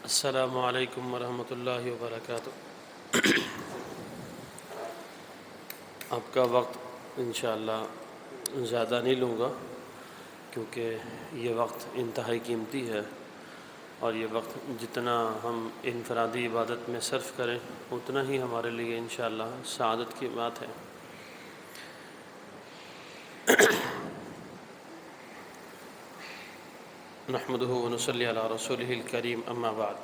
السلام علیکم ورحمۃ اللہ وبرکاتہ۔ آپ کا وقت انشاءاللہ زیادہ نہیں لوں گا، کیونکہ یہ وقت انتہائی قیمتی ہے، اور یہ وقت جتنا ہم انفرادی عبادت میں صرف کریں اتنا ہی ہمارے لیے انشاءاللہ سعادت کی بات ہے۔ نحمده ونصلی علی رسولہ الکریم، اما بعد۔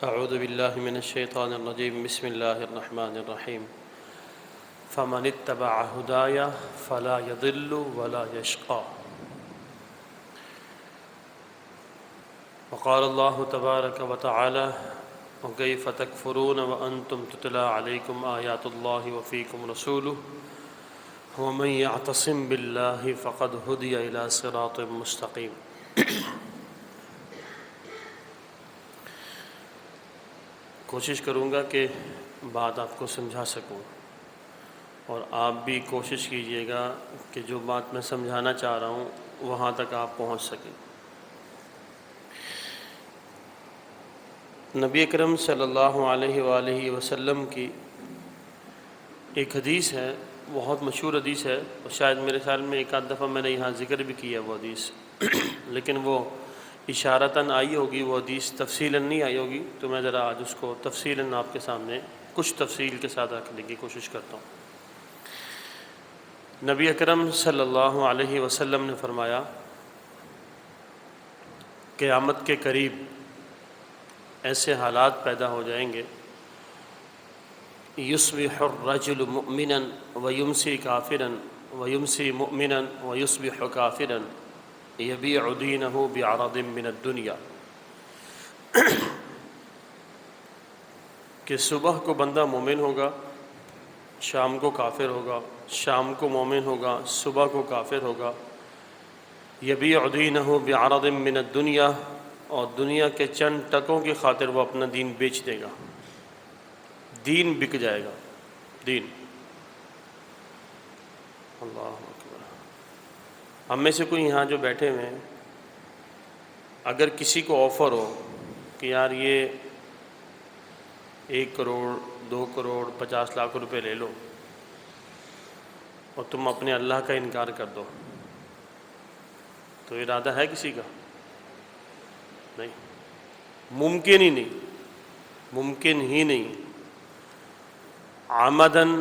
اعوذ باللہ من الشیطان الرجیم، بسم اللہ الرحمن الرحیم۔ فمن اتبع ہدای فلا یضل ولا یشقی۔ وقال اللہ تبارک وتعالی: وکیف تکفرون وانتم تتلی علیکم آیات اللہ وفیکم رسولہ ومن یعتصم باللہ فقد ہدی الی صراط مستقیم۔ کوشش کروں گا کہ بات آپ کو سمجھا سکوں، اور آپ بھی کوشش کیجیے گا کہ جو بات میں سمجھانا چاہ رہا ہوں وہاں تک آپ پہنچ سکیں۔ نبی اکرم صلی اللہ علیہ وآلہ وسلم کی ایک حدیث ہے، بہت مشہور حدیث ہے، اور شاید میرے خیال میں ایک آدھ دفعہ میں نے یہاں ذکر بھی کیا وہ حدیث، لیکن وہ اشارتاً آئی ہوگی، وہ حدیث تفصیلاً نہیں آئی ہوگی، تو میں ذرا آج اس کو تفصیلاً آپ کے سامنے کچھ تفصیل کے ساتھ رکھنے کی کوشش کرتا ہوں۔ نبی اکرم صلی اللہ علیہ وسلم نے فرمایا، قیامت کے قریب ایسے حالات پیدا ہو جائیں گے، یصبح الرجل مؤمنا ویمسی کافرا ویمسی مؤمنا ویصبح کافرا یبیع دینہ بعرض من الدنیا، کہ صبح کو بندہ مومن ہوگا، شام کو کافر ہوگا، شام کو مومن ہوگا، صبح کو کافر ہوگا، یبیع دینہ بعرض من الدنیا، اور دنیا کے چند ٹکوں کی خاطر وہ اپنا دین بیچ دے گا، دین بک جائے گا، دین۔ اللہ اکبر۔ ہم میں سے کوئی یہاں جو بیٹھے ہوئے ہیں، اگر کسی کو آفر ہو کہ یار یہ 1 کروڑ 2 کروڑ 50 لاکھ روپے لے لو اور تم اپنے اللہ کا انکار کر دو، تو ارادہ ہے کسی کا؟ نہیں، ممکن ہی نہیں، ممکن ہی نہیں۔ عمداً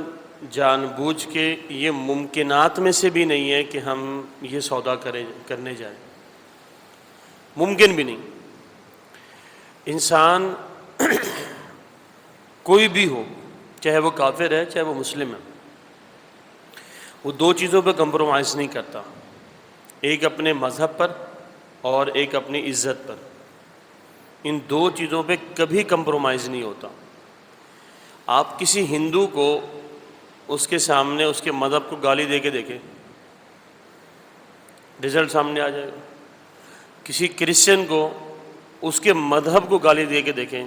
جان بوجھ کے یہ ممکنات میں سے بھی نہیں ہے کہ ہم یہ سودا کرنے جائیں، ممکن بھی نہیں۔ انسان کوئی بھی ہو، چاہے وہ کافر ہے چاہے وہ مسلم ہے، وہ 2 چیزوں پہ کمپرومائز نہیں کرتا، ایک اپنے مذہب پر اور ایک اپنی عزت پر۔ ان 2 چیزوں پہ کبھی کمپرومائز نہیں ہوتا۔ آپ کسی ہندو کو اس کے سامنے اس کے مذہب کو گالی دے کے دیکھیں، رزلٹ سامنے آ جائے گا۔ کسی کرسچن کو اس کے مذہب کو گالی دے کے دیکھیں،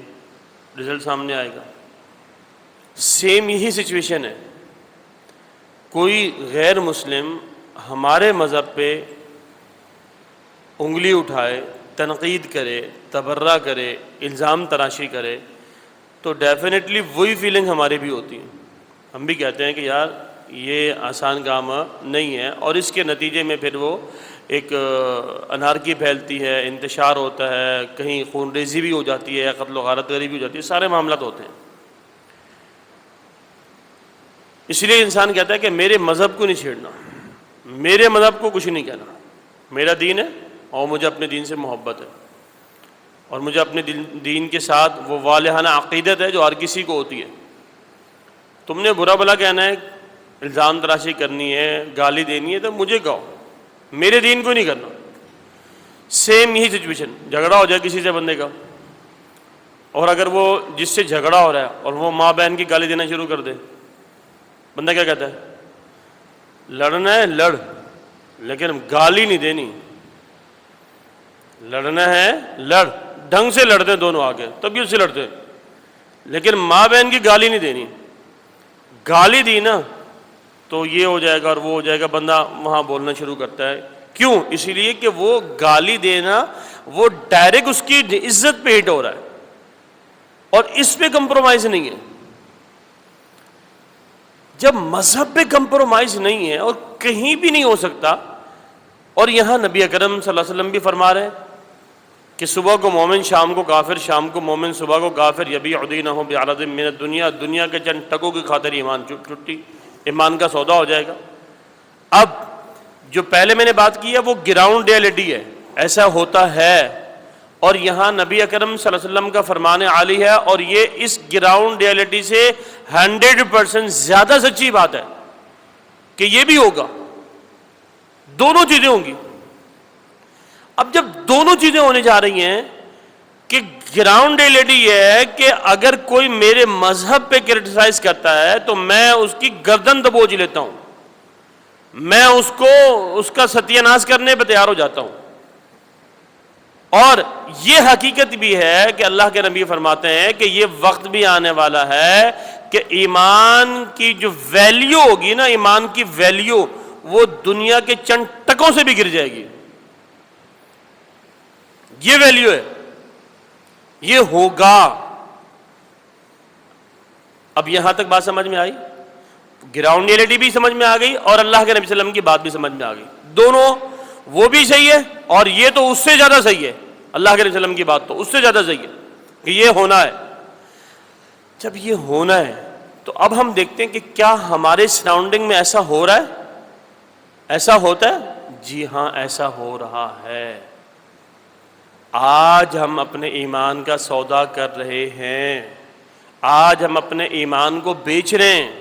رزلٹ سامنے آئے گا۔ سیم یہی سچویشن ہے، کوئی غیر مسلم ہمارے مذہب پہ انگلی اٹھائے، تنقید کرے، تبرہ کرے، الزام تراشی کرے، تو ڈیفینیٹلی وہی فیلنگ ہماری بھی ہوتی ہے۔ ہم بھی کہتے ہیں کہ یار یہ آسان کام نہیں ہے، اور اس کے نتیجے میں پھر وہ ایک انارکی پھیلتی ہے، انتشار ہوتا ہے، کہیں خون ریزی بھی ہو جاتی ہے، قتل و غارت گری بھی ہو جاتی ہے، سارے معاملات ہوتے ہیں۔ اس لیے انسان کہتا ہے کہ میرے مذہب کو نہیں چھیڑنا، میرے مذہب کو کچھ نہیں کہنا، میرا دین ہے اور مجھے اپنے دین سے محبت ہے، اور مجھے اپنے دین کے ساتھ وہ والہانہ عقیدت ہے جو ہر کسی کو ہوتی ہے۔ تم نے برا بھلا کہنا ہے، الزام تراشی کرنی ہے، گالی دینی ہے، تو مجھے کہو، میرے دین کو نہیں کرنا۔ سیم یہی سچویشن، جھگڑا ہو جائے کسی سے بندے کا، اور اگر وہ جس سے جھگڑا ہو رہا ہے اور وہ ماں بہن کی گالی دینا شروع کر دے، بندہ کیا کہتا ہے؟ لڑنا ہے لڑ، لیکن گالی نہیں دینی۔ لڑنا ہے لڑ، ڈھنگ سے لڑتے ہیں دونوں آگے، طبیعت سے لڑتے ہیں، لیکن ماں بہن کی گالی نہیں دینی۔ گالی دی نا تو یہ ہو جائے گا اور وہ ہو جائے گا، بندہ وہاں بولنا شروع کرتا ہے کیوں؟ اسی لیے کہ وہ گالی دینا وہ ڈائریکٹ اس کی عزت پہ ہٹ ہو رہا ہے، اور اس پہ کمپرومائز نہیں ہے۔ جب مذہب پہ کمپرومائز نہیں ہے اور کہیں بھی نہیں ہو سکتا، اور یہاں نبی اکرم صلی اللہ علیہ وسلم بھی فرما رہے ہیں کہ صبح کو مومن شام کو کافر، شام کو مومن صبح کو کافر، یبیع دینہ بعرض من الدنیا، دنیا کے چند ٹکوں کی خاطر ایمان چھٹی، ایمان کا سودا ہو جائے گا۔ اب جو پہلے میں نے بات کی ہے وہ گراؤنڈ ریئلٹی ہے، ایسا ہوتا ہے، اور یہاں نبی اکرم صلی اللہ علیہ وسلم کا فرمان عالی ہے، اور یہ اس گراؤنڈ ریئلٹی سے 100% زیادہ سچی بات ہے کہ یہ بھی ہوگا، دونوں چیزیں ہوں گی۔ اب جب دونوں چیزیں ہونے جا رہی ہیں کہ گراؤنڈ ریئلٹی یہ ہے کہ اگر کوئی میرے مذہب پہ کرٹیسائز کرتا ہے تو میں اس کی گردن دبوچ لیتا ہوں، میں اس کا ستیہ ناش کرنے پہ تیار ہو جاتا ہوں۔ اور یہ حقیقت بھی ہے کہ اللہ کے نبی فرماتے ہیں کہ یہ وقت بھی آنے والا ہے کہ ایمان کی جو ویلیو ہوگی نا، ایمان کی ویلیو وہ دنیا کے چند ٹکوں سے بھی گر جائے گی۔ یہ ویلیو ہے، یہ ہوگا۔ اب یہاں تک بات سمجھ میں آئی؟ گراؤنڈ ریئلٹی بھی سمجھ میں آ گئی اور اللہ کے نبی صلی اللہ علیہ وسلم کی بات بھی سمجھ میں آ گئی، دونوں، وہ بھی صحیح ہے اور یہ تو اس سے زیادہ صحیح ہے، اللہ کے نبی صلی اللہ علیہ وسلم کی بات تو اس سے زیادہ صحیح ہے کہ یہ ہونا ہے۔ جب یہ ہونا ہے تو اب ہم دیکھتے ہیں کہ کیا ہمارے سراؤنڈنگ میں ایسا ہو رہا ہے؟ ایسا ہوتا ہے؟ جی ہاں، ایسا ہو رہا ہے۔ آج ہم اپنے ایمان کا سودا کر رہے ہیں، آج ہم اپنے ایمان کو بیچ رہے ہیں،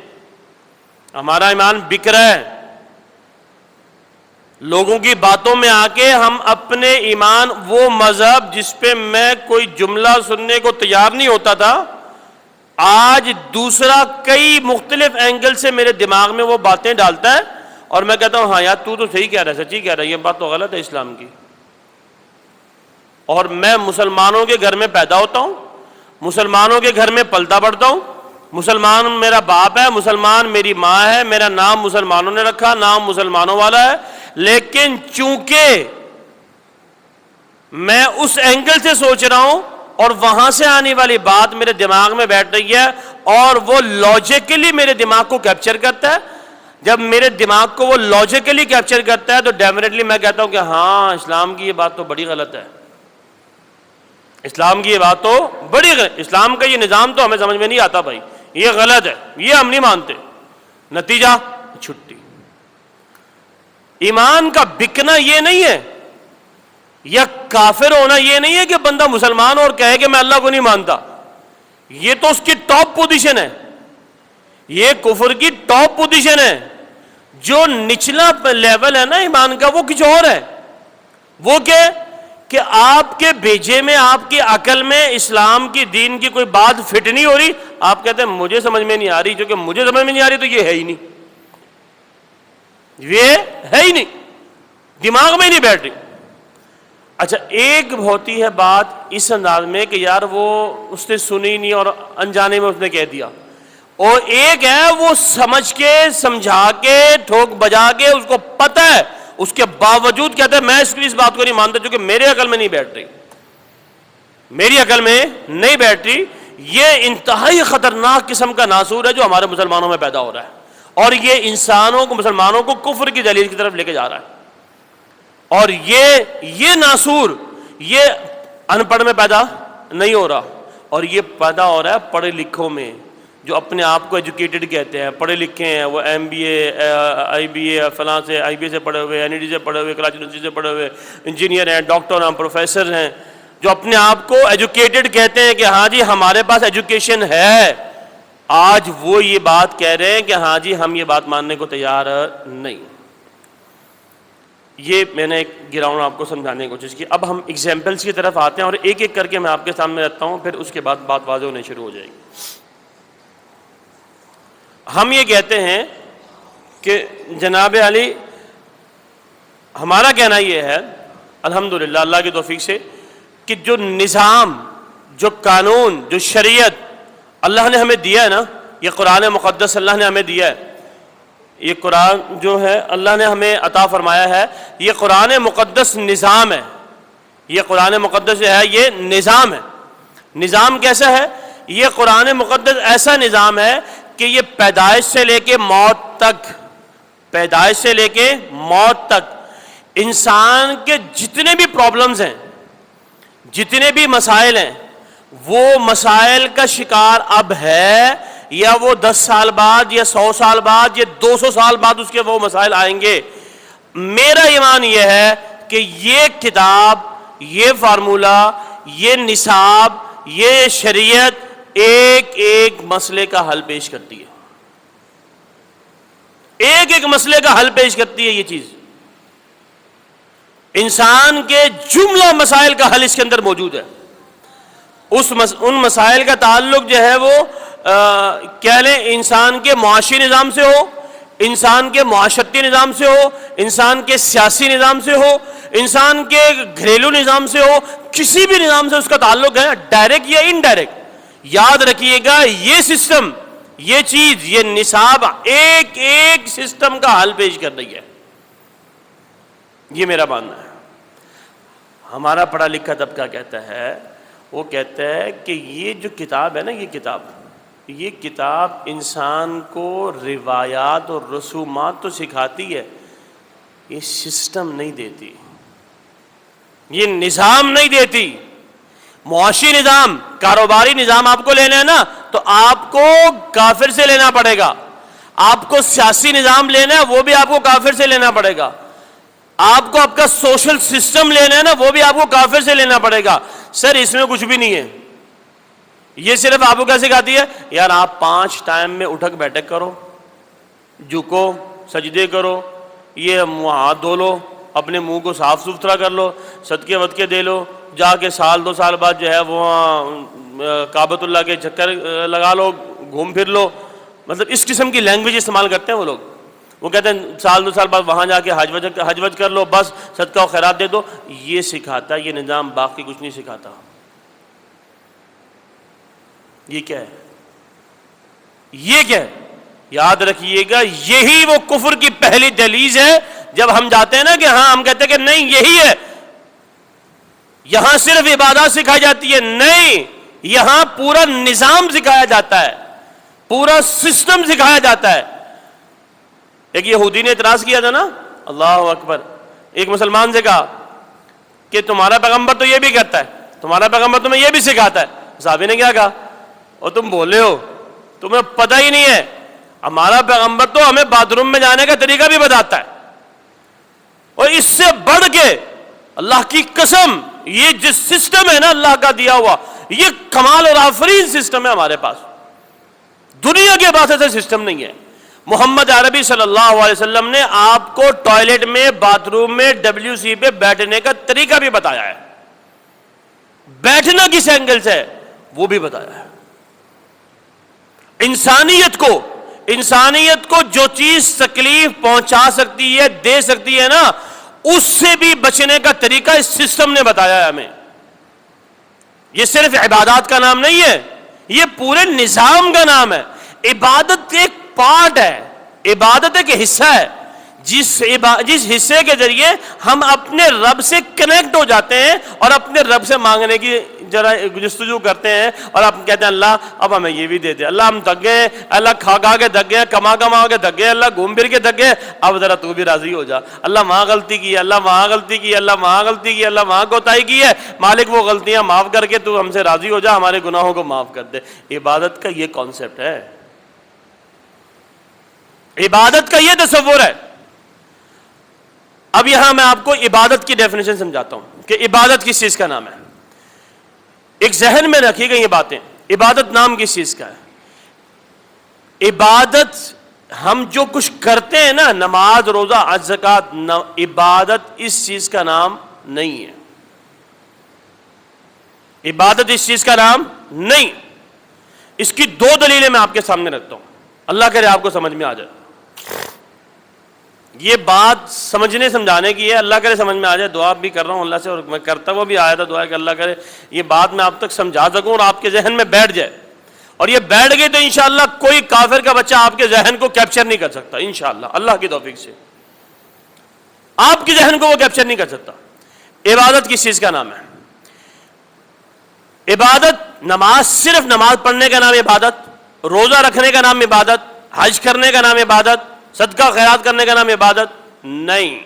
ہمارا ایمان بک رہا ہے۔ لوگوں کی باتوں میں آ کے ہم اپنے ایمان، وہ مذہب جس پہ میں کوئی جملہ سننے کو تیار نہیں ہوتا تھا، آج دوسرا کئی مختلف اینگل سے میرے دماغ میں وہ باتیں ڈالتا ہے، اور میں کہتا ہوں ہاں یار تو صحیح کہہ رہا ہے، سچی کہہ رہا ہے، یہ بات تو غلط ہے اسلام کی۔ اور میں مسلمانوں کے گھر میں پیدا ہوتا ہوں، مسلمانوں کے گھر میں پلتا بڑھتا ہوں، مسلمان میرا باپ ہے، مسلمان میری ماں ہے، میرا نام مسلمانوں نے رکھا، نام مسلمانوں والا ہے، لیکن چونکہ میں اس اینگل سے سوچ رہا ہوں اور وہاں سے آنے والی بات میرے دماغ میں بیٹھ رہی ہے اور وہ لاجیکلی میرے دماغ کو کیپچر کرتا ہے، جب میرے دماغ کو وہ لاجیکلی کیپچر کرتا ہے تو ڈیفینیٹلی میں کہتا ہوں کہ ہاں اسلام کی یہ بات تو بڑی غلط ہے، اسلام کی یہ بات تو بڑی غلط، اسلام کا یہ نظام تو ہمیں سمجھ میں نہیں آتا بھائی، یہ غلط ہے، یہ ہم نہیں مانتے۔ نتیجہ چھٹی۔ ایمان کا بکنا یہ نہیں ہے، یا کافر ہونا یہ نہیں ہے کہ بندہ مسلمان اور کہے کہ میں اللہ کو نہیں مانتا، یہ تو اس کی ٹاپ پوزیشن ہے، یہ کفر کی ٹاپ پوزیشن ہے۔ جو نچلا لیول ہے نا ایمان کا وہ کچھ اور ہے، وہ کہ آپ کے بھیجے میں، آپ کی عقل میں اسلام کی دین کی کوئی بات فٹ نہیں ہو رہی، آپ کہتے ہیں مجھے سمجھ میں نہیں آ رہی، جو کہ مجھے سمجھ میں نہیں آ رہی تو یہ ہے ہی نہیں، یہ ہے ہی نہیں، دماغ میں ہی نہیں بیٹھ رہی۔ اچھا، ایک ہوتی ہے بات اس انداز میں کہ یار وہ اس نے سنی نہیں اور انجانے میں اس نے کہہ دیا، اور ایک ہے وہ سمجھ کے سمجھا کے ٹھوک بجا کے اس کو پتہ ہے، اس کے باوجود کہتا ہے میں اس بات کو نہیں مانتا جو کہ میرے عقل میں نہیں بیٹھ رہی، میری عقل میں نہیں بیٹھ رہی۔ یہ انتہائی خطرناک قسم کا ناسور ہے جو ہمارے مسلمانوں میں پیدا ہو رہا ہے، اور یہ انسانوں کو، مسلمانوں کو کفر کی دلیل کی طرف لے کے جا رہا ہے۔ اور یہ ناسور یہ ان پڑھ میں پیدا نہیں ہو رہا، اور یہ پیدا ہو رہا ہے پڑھے لکھوں میں، جو اپنے آپ کو ایجوکیٹڈ کہتے ہیں، پڑھے لکھے ہیں، وہ M B A, I B A, فلاں سے آئی بی اے سے پڑھے ہوئے، این ای ڈی سے پڑھے ہوئے، کراچی یونیورسٹی سے پڑھے ہوئے، انجینئر ہیں، ڈاکٹر ہیں، پروفیسر ہیں، جو اپنے آپ کو ایجوکیٹڈ کہتے ہیں کہ ہاں جی ہمارے پاس ایجوکیشن ہے، آج وہ یہ بات کہہ رہے ہیں کہ ہاں جی ہم یہ بات ماننے کو تیار نہیں۔ یہ میں نے ایک گراؤنڈ آپ کو سمجھانے کی کوشش کی۔ اب ہم ایگزامپلس کی طرف آتے ہیں اور ایک ایک کر کے میں آپ کے سامنے رکھتا ہوں، پھر اس کے بعد بات واضح ہونے شروع ہو جائے گی۔ ہم یہ کہتے ہیں کہ جناب علی، ہمارا کہنا یہ ہے الحمدللہ اللہ کی توفیق سے کہ جو نظام، جو قانون، جو شریعت اللہ نے ہمیں دیا ہے نا، یہ قرآن مقدس اللہ نے ہمیں دیا ہے، یہ قرآن جو ہے اللہ نے ہمیں عطا فرمایا ہے، یہ قرآن مقدس نظام ہے. یہ قرآن مقدس جو ہے یہ نظام ہے. نظام کیسا ہے؟ یہ قرآن مقدس ایسا نظام ہے کہ یہ پیدائش سے لے کے موت تک انسان کے جتنے بھی پرابلمز ہیں، جتنے بھی مسائل ہیں، وہ مسائل کا شکار اب ہے یا وہ 10 سال بعد یا 100 سال بعد یا 200 سال بعد اس کے وہ مسائل آئیں گے. میرا ایمان یہ ہے کہ یہ کتاب، یہ فارمولہ، یہ نصاب، یہ شریعت ایک ایک مسئلے کا حل پیش کرتی ہے. ایک ایک مسئلے کا حل پیش کرتی ہے. یہ چیز انسان کے جملہ مسائل کا حل اس کے اندر موجود ہے. ان مسائل کا تعلق جو ہے وہ کہہ لیں انسان کے معاشی نظام سے ہو، انسان کے معاشرتی نظام سے ہو، انسان کے سیاسی نظام سے ہو، انسان کے گھریلو نظام سے ہو، کسی بھی نظام سے اس کا تعلق ہے، ڈائریکٹ یا انڈائریکٹ. یاد رکھیے گا یہ سسٹم، یہ چیز، یہ نصاب ایک ایک سسٹم کا حل پیش کر رہی ہے. یہ میرا ماننا ہے. ہمارا پڑھا لکھا طبقہ کہتا ہے، وہ کہتا ہے کہ یہ جو کتاب ہے نا، یہ کتاب انسان کو روایات اور رسومات تو سکھاتی ہے، یہ سسٹم نہیں دیتی، یہ نظام نہیں دیتی. معاشی نظام، کاروباری نظام آپ کو لینا ہے نا تو آپ کو کافر سے لینا پڑے گا. آپ کو سیاسی نظام لینا ہے وہ بھی آپ کو کافر سے لینا پڑے گا. آپ کو آپ کا سوشل سسٹم لینا ہے نا وہ بھی آپ کو کافر سے لینا پڑے گا. سر اس میں کچھ بھی نہیں ہے. یہ صرف آپ کو کیا سکھاتی ہے؟ یار آپ 5 ٹائم میں اٹھک بیٹھک کرو، جھکو، سجدے کرو، یہ ہاتھ دھو لو، اپنے منہ کو صاف ستھرا کر لو، صدقے ودقے دے لو، جا کے 1-2 سال بعد جو ہے وہ کعبۃ اللہ کے چکر لگا لو، گھوم پھر لو. مطلب اس قسم کی لینگویج استعمال کرتے ہیں وہ لوگ. وہ کہتے ہیں 1-2 سال بعد وہاں جا کے حج وج کر لو، بس صدقہ و خیرات دے دو. یہ سکھاتا ہے یہ نظام، باقی کچھ نہیں سکھاتا. یہ کیا ہے؟ یہ کیا ہے؟ یاد رکھیے گا یہی وہ کفر کی پہلی دہلیز ہے. جب ہم جاتے ہیں نا کہ ہاں، ہم کہتے ہیں کہ نہیں یہی ہے، یہاں صرف عبادات سکھائی جاتی ہے. نہیں، یہاں پورا نظام سکھایا جاتا ہے، پورا سسٹم سکھایا جاتا ہے. ایک یہودی نے اعتراض کیا تھا نا، اللہ اکبر، ایک مسلمان سے کہا کہ تمہارا پیغمبر تو یہ بھی کہتا ہے، تمہارا پیغمبر تمہیں یہ بھی سکھاتا ہے. صحابی نے کیا کہا؟ اور تم بولے ہو، تمہیں پتہ ہی نہیں ہے، ہمارا پیغمبر تو ہمیں باتھ روم میں جانے کا طریقہ بھی بتاتا ہے. اور اس سے بڑھ کے اللہ کی قسم یہ جس سسٹم ہے نا اللہ کا دیا ہوا، یہ کمال اور آفرین سسٹم ہے ہمارے پاس. دنیا کے پاس ایسا سسٹم نہیں ہے. محمد عربی صلی اللہ علیہ وسلم نے آپ کو ٹوائلٹ میں، باتھ روم میں، WC پہ بیٹھنے کا طریقہ بھی بتایا ہے. بیٹھنا کس اینگل سے ہے وہ بھی بتایا ہے. انسانیت کو جو چیز تکلیف پہنچا سکتی ہے، دے سکتی ہے نا، اس سے بھی بچنے کا طریقہ اس سسٹم نے بتایا ہے ہمیں. یہ صرف عبادات کا نام نہیں ہے، یہ پورے نظام کا نام ہے. عبادت ایک پارٹ ہے، عبادت ایک حصہ ہے، جس حصے کے ذریعے ہم اپنے رب سے کنیکٹ ہو جاتے ہیں اور اپنے رب سے مانگنے کی ذرا جستجو کرتے ہیں. اور آپ کہتے ہیں اللہ اب ہمیں یہ بھی دے دے، اللہ ہم تھک گئے، اللہ کھا کے تھک گئے، کما کے تھک گئے، اللہ گھوم پھر کے تھک گئے، اب ذرا تو بھی راضی ہو جا. اللہ وہاں غلطی کی، اللہ وہاں غلطی کی، اللہ وہاں غلطی کی، اللہ وہاں کوتاہی کی ہے، مالک وہ غلطیاں معاف کر کے تو ہم سے راضی ہو جا، ہمارے گناہوں کو معاف کر دے. عبادت کا یہ کانسیپٹ ہے، عبادت کا یہ تصور ہے. اب یہاں میں آپ کو عبادت کی ڈیفینیشن سمجھاتا ہوں کہ عبادت کس چیز کا نام ہے. ایک ذہن میں رکھیے گا یہ باتیں، عبادت نام کس چیز کا ہے. عبادت ہم جو کچھ کرتے ہیں نا، نماز، روزہ، حج، زکات، عبادت اس چیز کا نام نہیں ہے. عبادت اس چیز کا نام نہیں. اس کی 2 دلیلیں میں آپ کے سامنے رکھتا ہوں، اللہ کرے آپ کو سمجھ میں آ جائے. یہ بات سمجھنے سمجھانے کی ہے، اللہ کرے سمجھ میں آ جائے. دعا بھی کر رہا ہوں اللہ سے، اور میں کرتا ہوا بھی آیا تھا دعا کہ اللہ کرے یہ بات میں آپ تک سمجھا سکوں اور آپ کے ذہن میں بیٹھ جائے. اور یہ بیٹھ گئے تو انشاءاللہ کوئی کافر کا بچہ آپ کے ذہن کو کیپچر نہیں کر سکتا انشاءاللہ، اللہ کی توفیق سے آپ کے ذہن کو وہ کیپچر نہیں کر سکتا۔ عبادت کس چیز کا نام ہے؟ عبادت نماز، صرف نماز پڑھنے کا نام عبادت، روزہ رکھنے کا نام عبادت، حج کرنے کا نام عبادت، صدقہ خیرات کرنے کا نام عبادت نہیں،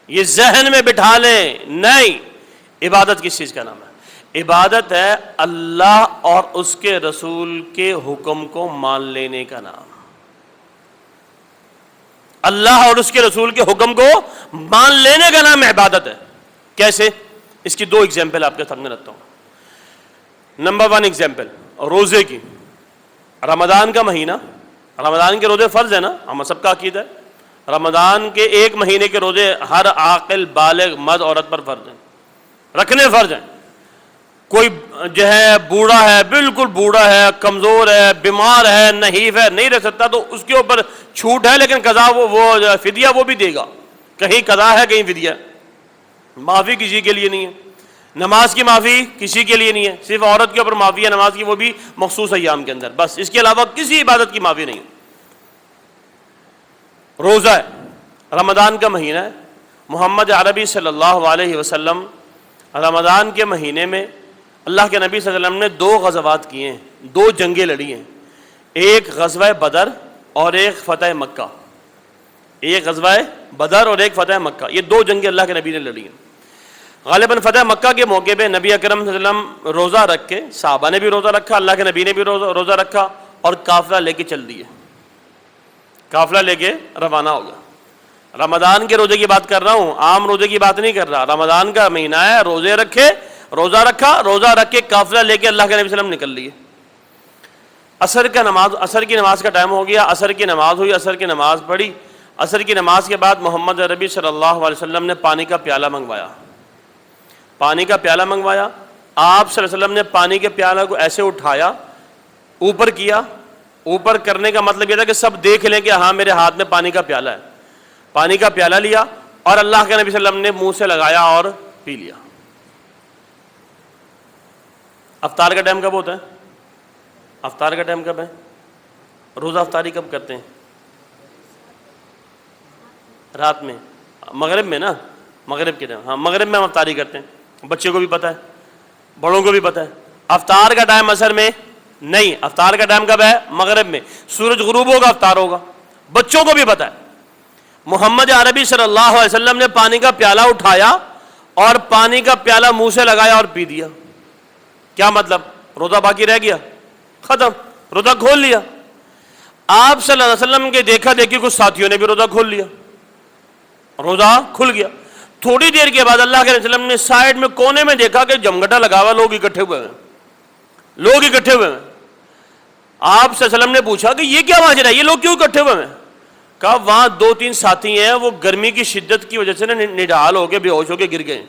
یہ ذہن میں بٹھا لیں، نہیں۔ عبادت کس چیز کا نام ہے؟ عبادت ہے اللہ اور اس کے رسول کے حکم کو مان لینے کا نام۔ اللہ اور اس کے رسول کے حکم کو مان لینے کا نام عبادت ہے۔ کیسے؟ اس کی دو ایگزامپل آپ کے سامنے رکھتا ہوں۔ نمبر 1 ایگزامپل روزے کی۔ رمضان کا مہینہ، رمضان کے روزے فرض ہے نا، ہم سب کا عقیدہ ہے۔ رمضان کے ایک مہینے کے روزے ہر عاقل بالغ مرد عورت پر فرض ہیں، رکھنے فرض ہیں۔ کوئی جو ہے بوڑھا ہے، بالکل بوڑھا ہے، کمزور ہے، بیمار ہے، نحیف ہے، نہیں رہ سکتا تو اس کے اوپر چھوٹ ہے، لیکن قضا وہ فدیہ وہ بھی دے گا، کہیں قضا ہے کہیں فدیہ۔ معافی کسی کے لیے نہیں ہے، نماز کی معافی کسی کے لیے نہیں ہے، صرف عورت کے اوپر معافی ہے نماز کی، وہ بھی مخصوص ایام کے اندر، بس اس کے علاوہ کسی عبادت کی معافی نہیں ہے۔ روزہ ہے، رمضان کا مہینہ ہے، محمد عربی صلی اللہ علیہ وسلم رمضان کے مہینے میں اللہ کے نبی صلی اللہ علیہ وسلم نے 2 غزوات کیے ہیں، 2 جنگیں لڑی ہیں، ایک غزوہ بدر اور ایک فتح مکہ، ایک غزوہ بدر اور ایک فتح مکہ، یہ 2 جنگیں اللہ کے نبی نے لڑی ہیں۔ غالباً فتح مکہ کے موقع پہ نبی اکرم صلی اللہ علیہ وسلم روزہ رکھ کے، صحابہ نے بھی روزہ رکھا، اللہ کے نبی نے بھی روزہ رکھا اور قافلہ لے کے چل دیے، قافلہ لے کے روانہ ہو گیا۔ رمضان کے روزے کی بات کر رہا ہوں، عام روزے کی بات نہیں کر رہا، رمضان کا مہینہ ہے، روزے رکھے، روزہ رکھا، روزہ رکھ کے قافلہ لے کے اللہ کے نبی صلی اللہ علیہ وسلم نکل لیے۔ عصر کی نماز کا ٹائم ہو گیا، عصر کی نماز ہوئی، عصر کی نماز پڑھی، عصر کی نماز کے بعد محمد عربی صلی اللہ علیہ وسلم نے پانی کا پیالہ منگوایا، پانی کا پیالہ منگوایا۔ آپ صلی اللہ علیہ وسلم نے پانی کے پیالہ کو ایسے اٹھایا، اوپر کیا، اوپر کرنے کا مطلب یہ تھا کہ سب دیکھ لیں کہ ہاں میرے ہاتھ میں پانی کا پیالہ ہے۔ پانی کا پیالہ لیا اور اللہ کے نبی صلی اللہ علیہ وسلم نے منہ سے لگایا اور پی لیا۔ افطار کا ٹائم کب ہوتا ہے؟ افطار کا ٹائم کب ہے؟ روزہ افطاری کب کرتے ہیں؟ رات میں، مغرب میں نا، مغرب کے ٹائم، ہاں مغرب میں ہم افطاری کرتے ہیں، بچے کو بھی پتہ ہے، بڑوں کو بھی پتہ ہے۔ افطار کا ٹائم عصر میں نہیں، افطار کا ٹائم کب ہے؟ مغرب میں، سورج غروب ہوگا افطار ہوگا، بچوں کو بھی پتہ ہے۔ محمد عربی صلی اللہ علیہ وسلم نے پانی کا پیالہ اٹھایا اور پانی کا پیالہ منہ سے لگایا اور پی دیا۔ کیا مطلب؟ روزہ باقی رہ گیا؟ ختم، روزہ کھول لیا۔ آپ صلی اللہ علیہ وسلم کے دیکھا دیکھی کچھ ساتھیوں نے بھی روزہ کھول لیا، روزہ کھل گیا۔ تھوڑی دیر کے بعد اللہ کے نبی صلی اللہ علیہ وسلم نے سائڈ میں کونے میں دیکھا کہ جمگٹا لگا ہوا، لوگ اکٹھے ہوئے ہیں، لوگ اکٹھے ہوئے ہیں۔ آپ صلی اللہ علیہ وسلم نے پوچھا کہ یہ کیا ماجرا ہے، یہ لوگ کیوں اکٹھے ہوئے ہیں؟ کہا وہاں 2-3 ساتھی ہیں، وہ گرمی کی شدت کی وجہ سے نڈال ہو کے بے ہوش ہو کے گر گئے،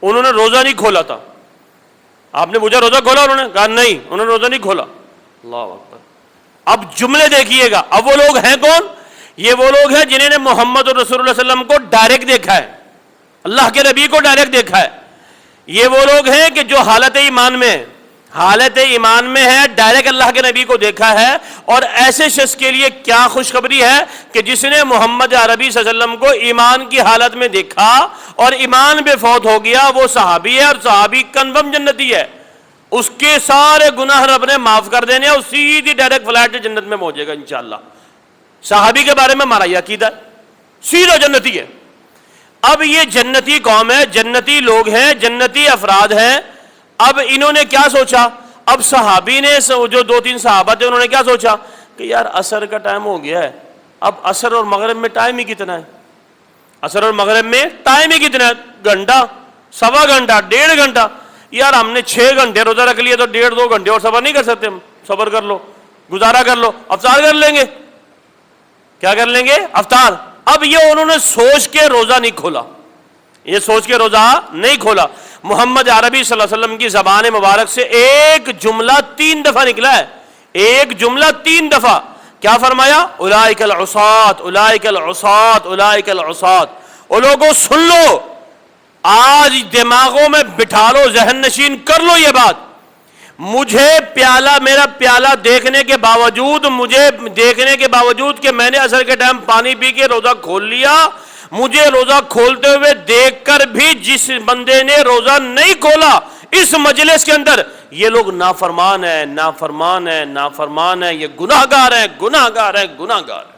انہوں نے روزہ نہیں کھولا تھا۔ آپ نے پوچھا روزہ کھولا؟ انہوں نے کہا نہیں، انہوں نے روزہ نہیں کھولا۔ اللہ اکبر۔ اب جملے دیکھیے گا، اب وہ لوگ ہیں کون؟ یہ وہ لوگ ہیں جنہوں نے محمد رسول اللہ صلی اللہ علیہ وسلم کو ڈائریکٹ دیکھا ہے، اللہ کے نبی کو ڈائریکٹ دیکھا ہے۔ یہ وہ لوگ ہیں کہ جو حالت ایمان میں ہے، ڈائریکٹ اللہ کے نبی کو دیکھا ہے۔ اور ایسے شخص کے لیے کیا خوشخبری ہے کہ جس نے محمد عربی صلی اللہ علیہ وسلم کو ایمان کی حالت میں دیکھا اور ایمان پہ فوت ہو گیا، وہ صحابی ہے، اور صحابی کنفرم جنتی ہے، اس کے سارے گناہ رب نے معاف کر دینے، اور سیدھی ڈائریکٹ فلائٹ سے جنت میں پہنچے گا انشاءاللہ۔ صحابی کے بارے میں ہمارا یہ عقیدہ ہے، سیدھا جنتی ہے۔ اب یہ جنتی قوم ہے، جنتی لوگ ہیں، جنتی افراد ہیں۔ اب انہوں نے کیا سوچا؟ اب صحابی نے، جو 2-3 صحابہ تھے، انہوں نے کیا سوچا کہ یار عصر کا ٹائم ہو گیا ہے، اب عصر اور مغرب میں ٹائم ہی کتنا ہے، عصر اور مغرب میں ٹائم ہی کتنا ہے، گھنٹہ، سوا گھنٹہ، 1.5 گھنٹہ، یار ہم نے 6 گھنٹے روزہ رکھ لیا تو 1.5-2 گھنٹے اور صبر نہیں کر سکتے؟ ہم صبر کر لو، گزارا کر لو، افطار کر لیں گے۔ کیا کر لیں گے؟ افطار۔ اب یہ انہوں نے سوچ کے روزہ نہیں کھولا، یہ سوچ کے روزہ نہیں کھولا۔ محمد عربی صلی اللہ علیہ وسلم کی زبان مبارک سے ایک جملہ 3 دفعہ نکلا ہے، ایک جملہ 3 دفعہ۔ کیا فرمایا؟ اولئک العصاۃ، اولئک العصاۃ، اولئک العصاۃ۔ وہ لوگوں سن لو، آج دماغوں میں بٹھا لو، ذہن نشین کر لو یہ بات، مجھے پیالہ، میرا پیالہ دیکھنے کے باوجود، مجھے دیکھنے کے باوجود کہ میں نے عصر کے ٹائم پانی پی کے روزہ کھول لیا، مجھے روزہ کھولتے ہوئے دیکھ کر بھی جس بندے نے روزہ نہیں کھولا اس مجلس کے اندر، یہ لوگ نافرمان ہیں، نافرمان ہیں، نافرمان ہیں، یہ گناہگار ہیں، گناہگار ہیں، گناہگار ہیں۔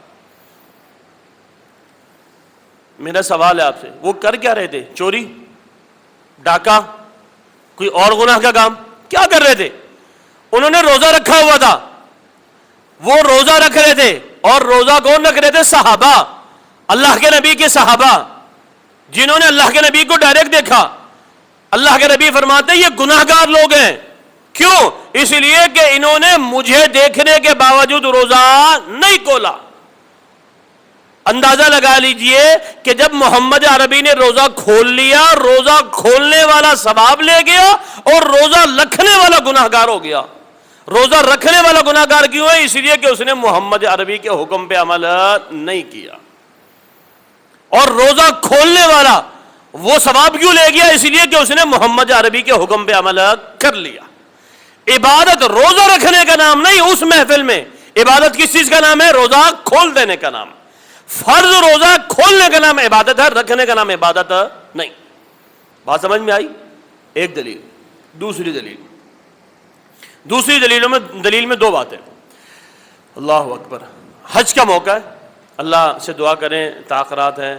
میرا سوال ہے آپ سے، وہ کر کیا رہے تھے؟ چوری، ڈاکہ، کوئی اور گناہ کا کام کیا کر رہے تھے؟ انہوں نے روزہ رکھا ہوا تھا، وہ روزہ رکھ رہے تھے، اور روزہ کون رکھ رہے تھے؟ صحابہ، اللہ کے نبی کے صحابہ، جنہوں نے اللہ کے نبی کو ڈائریکٹ دیکھا۔ اللہ کے نبی فرماتے ہیں یہ گناہگار لوگ ہیں۔ کیوں؟ اس لیے کہ انہوں نے مجھے دیکھنے کے باوجود روزہ نہیں کھولا۔ اندازہ لگا لیجئے کہ جب محمد عربی نے روزہ کھول لیا، روزہ کھولنے والا ثواب لے گیا اور روزہ رکھنے والا گناہگار ہو گیا۔ روزہ رکھنے والا گناہگار کیوں ہے؟ اس لیے کہ اس نے محمد عربی کے حکم پہ عمل نہیں کیا، اور روزہ کھولنے والا وہ ثواب کیوں لے گیا؟ اس لیے کہ اس نے محمد عربی کے حکم پہ عمل کر لیا۔ عبادت روزہ رکھنے کا نام نہیں اس محفل میں، عبادت کس چیز کا نام ہے؟ روزہ کھول دینے کا نام۔ فرض روزہ کھولنے کا نام عبادت ہے، رکھنے کا نام عبادت نہیں۔ بات سمجھ میں آئی؟ ایک دلیل۔ دوسری دلیل میں دو باتیں۔ اللہ اکبر۔ حج کا موقع ہے، اللہ سے دعا کریں، تاخیرات ہیں،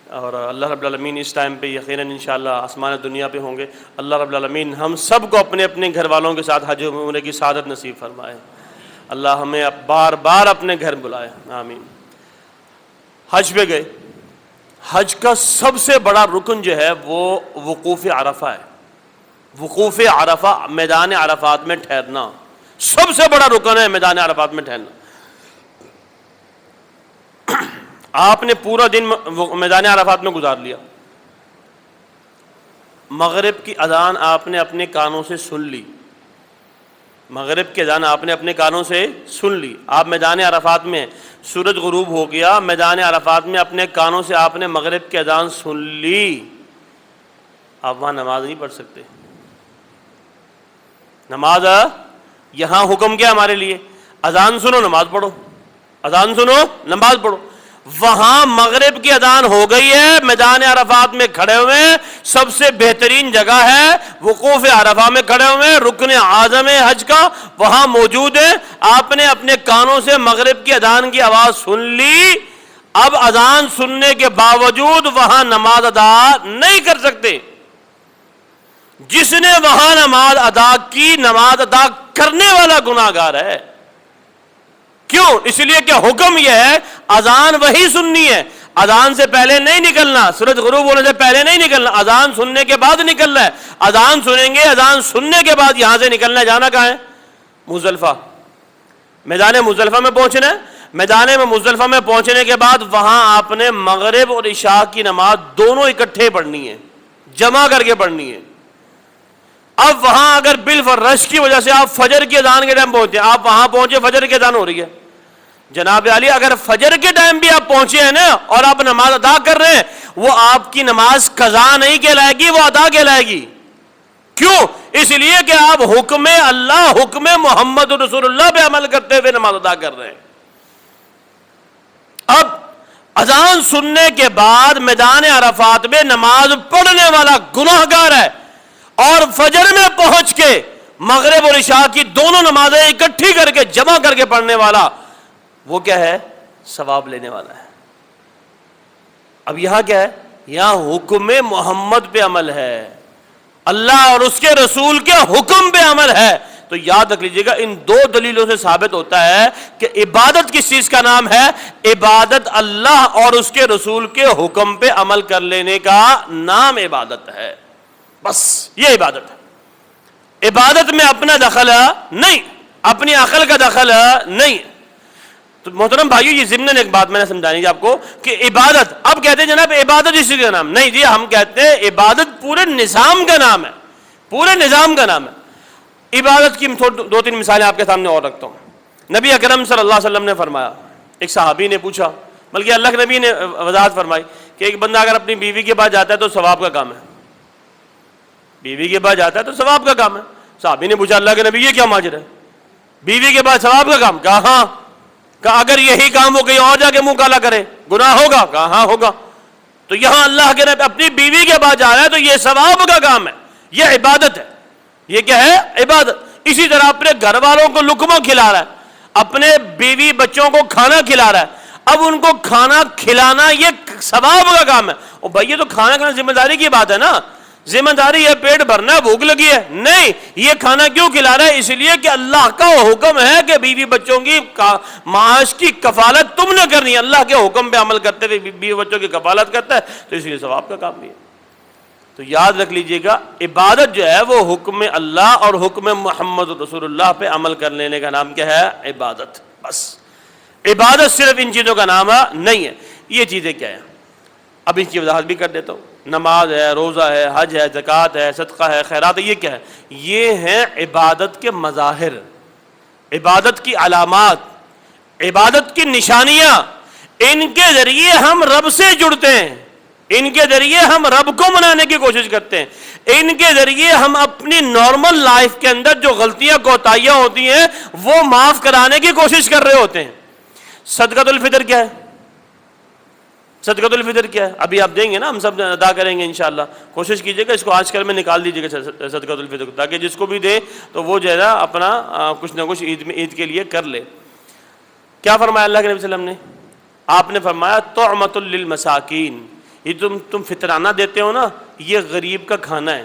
اور اللہ رب العالمین اس ٹائم پہ یقیناً انشاءاللہ آسمان دنیا پہ ہوں گے۔ اللہ رب العالمین ہم سب کو اپنے اپنے گھر والوں کے ساتھ حج عمرے کی سعادت نصیب فرمائے۔ اللہ ہمیں بار بار اپنے گھر بلائے، آمین۔ حج پہ گئے، حج کا سب سے بڑا رکن جو ہے وہ وقوف عرفہ ہے۔ وقوف عرفہ، میدان عرفات میں ٹھہرنا، سب سے بڑا رکن ہے میدان عرفات میں ٹھہرنا۔ آپ نے پورا دن میدان عرفات میں گزار لیا، مغرب کی اذان آپ نے اپنے کانوں سے سن لی، مغرب کی اذان آپ نے اپنے کانوں سے سن لی، آپ میدان عرفات میں، سورج غروب ہو گیا، میدان عرفات میں اپنے کانوں سے آپ نے مغرب کی اذان سن لی، آپ وہاں نماز نہیں پڑھ سکتے۔ نماز یہاں حکم کیا ہمارے لیے؟ اذان سنو نماز پڑھو، اذان سنو نماز پڑھو۔ وہاں مغرب کی اذان ہو گئی ہے، میدان عرفات میں کھڑے ہوئے، سب سے بہترین جگہ ہے وقوف عرفہ میں کھڑے ہوئے، رکن اعظم حج کا وہاں موجود ہے، آپ نے اپنے کانوں سے مغرب کی اذان کی آواز سن لی، اب اذان سننے کے باوجود وہاں نماز ادا نہیں کر سکتے۔ جس نے وہاں نماز ادا کی، نماز ادا کرنے والا گناہگار ہے۔ کیوں؟ اس لیے کہ حکم یہ ہے اذان وہی سننی ہے، اذان سے پہلے نہیں نکلنا، سورج غروب ہونے سے پہلے نہیں نکلنا، اذان سننے کے بعد نکلنا ہے۔ اذان سنیں گے، اذان سننے کے بعد یہاں سے نکلنا ہے، جانا کہاں ہے؟ مزدلفہ، میدان مزدلفہ میں پہنچنا ہے۔ میدان میں مزدلفہ میں پہنچنے کے بعد وہاں آپ نے مغرب اور عشاء کی نماز دونوں اکٹھے پڑھنی ہے، جمع کر کے پڑھنی ہے۔ اب وہاں اگر رش کی وجہ سے آپ فجر کی اذان کے ٹائم پہنچے، آپ وہاں پہنچے، فجر کی اذان ہو رہی ہے، جناب علی اگر فجر کے ٹائم بھی آپ پہنچے ہیں نا اور آپ نماز ادا کر رہے ہیں، وہ آپ کی نماز قضا نہیں کہلائے گی، وہ ادا کہلائے گی۔ کیوں؟ اس لیے کہ آپ حکم اللہ، حکم محمد رسول اللہ پہ عمل کرتے ہوئے نماز ادا کر رہے ہیں۔ اب اذان سننے کے بعد میدان عرفات میں نماز پڑھنے والا گناہگار ہے، اور فجر میں پہنچ کے مغرب اور عشاء کی دونوں نمازیں اکٹھی کر کے جمع کر کے پڑھنے والا، وہ کیا ہے؟ ثواب لینے والا ہے۔ اب یہاں کیا ہے؟ یہاں حکم محمد پہ عمل ہے، اللہ اور اس کے رسول کے حکم پہ عمل ہے۔ تو یاد رکھ لیجئے گا، ان دو دلیلوں سے ثابت ہوتا ہے کہ عبادت کس چیز کا نام ہے؟ عبادت اللہ اور اس کے رسول کے حکم پہ عمل کر لینے کا نام عبادت ہے۔ بس یہ عبادت ہے۔ عبادت میں اپنا دخل نہیں، اپنی عقل کا دخل نہیں۔ تو محترم بھائیو، یہ ضمن ایک بات میں نے سمجھانی ہے آپ کو کہ عبادت، اب کہتے ہیں جناب عبادت اسی کا نام نہیں جی، ہم کہتے ہیں عبادت پورے نظام کا نام ہے، پورے نظام کا نام ہے۔ عبادت کی دو تین مثالیں آپ کے سامنے اور رکھتا ہوں۔ نبی اکرم صلی اللہ علیہ وسلم نے فرمایا، ایک صحابی نے پوچھا، بلکہ اللہ کے نبی نے وضاحت فرمائی کہ ایک بندہ اگر اپنی بیوی کے پاس جاتا ہے تو ثواب کا کام ہے، بیوی کے پاس جاتا ہے تو ثواب کا کام ہے۔ صحابی نے پوچھا اللہ کے نبی یہ کیا ماجرا ہے؟ بیوی کے بعد ثواب کا کام؟ کہا ہاں۔ کہا اگر یہی کام وہ کہیں اور جا کے منہ کالا کرے گناہ ہوگا؟ کہا ہاں ہوگا۔ تو یہاں اللہ کے نبی اپنی بیوی کے بعد جا رہا ہے تو یہ ثواب کا کام ہے، یہ عبادت ہے۔ یہ کیا ہے؟ عبادت۔ اسی طرح اپنے گھر والوں کو لقمہ کھلا رہا ہے، اپنے بیوی بچوں کو کھانا کھلا رہا ہے، اب ان کو کھانا کھلانا یہ ثواب کا کام ہے۔ اور بھائی یہ تو کھانا کھانا ذمہ داری کی بات ہے نا، ذمہ داری ہے پیٹ بھرنا ہے، بھوک لگی ہے، نہیں، یہ کھانا کیوں کھلا رہا ہے؟ اس لیے کہ اللہ کا حکم ہے کہ بیوی بچوں کی معاش کی کفالت تم نے کرنی ہے۔ اللہ کے حکم پہ عمل کرتے ہوئے بیوی بچوں کی کفالت کرتا ہے تو اس لیے ثواب کا کام بھی ہے۔ تو یاد رکھ لیجئے گا، عبادت جو ہے وہ حکم اللہ اور حکم محمد رسول اللہ پہ عمل کر لینے کا نام کیا ہے؟ عبادت۔ بس عبادت صرف ان چیزوں کا نام نہیں ہے۔ یہ چیزیں کیا ہیں؟ اب ان کی وضاحت بھی کر دیتا ہوں۔ نماز ہے، روزہ ہے، حج ہے، زکوٰۃ ہے، صدقہ ہے، خیرات ہے، یہ کیا ہے؟ یہ ہیں عبادت کے مظاہر، عبادت کی علامات، عبادت کی نشانیاں۔ ان کے ذریعے ہم رب سے جڑتے ہیں، ان کے ذریعے ہم رب کو منانے کی کوشش کرتے ہیں، ان کے ذریعے ہم اپنی نارمل لائف کے اندر جو غلطیاں کوتاہیاں ہوتی ہیں وہ معاف کرانے کی کوشش کر رہے ہوتے ہیں۔ صدقۃ الفطر کیا ہے؟ صدقۃ الفطر کیا ہے؟ ابھی آپ دیں گے نا، ہم سب ادا کریں گے انشاءاللہ۔ کوشش کیجئے گا اس کو آج کل میں نکال دیجئے گا صدقۃ الفطر کو، تاکہ جس کو بھی دے تو وہ جو ہے نا اپنا کچھ نہ کچھ عید کے لیے کر لے۔ کیا فرمایا اللہ کے نبی صلی اللہ علیہ وسلم نے؟ آپ نے فرمایا طعمۃ للمساکین، یہ تم فطرانہ دیتے ہو نا، یہ غریب کا کھانا ہے،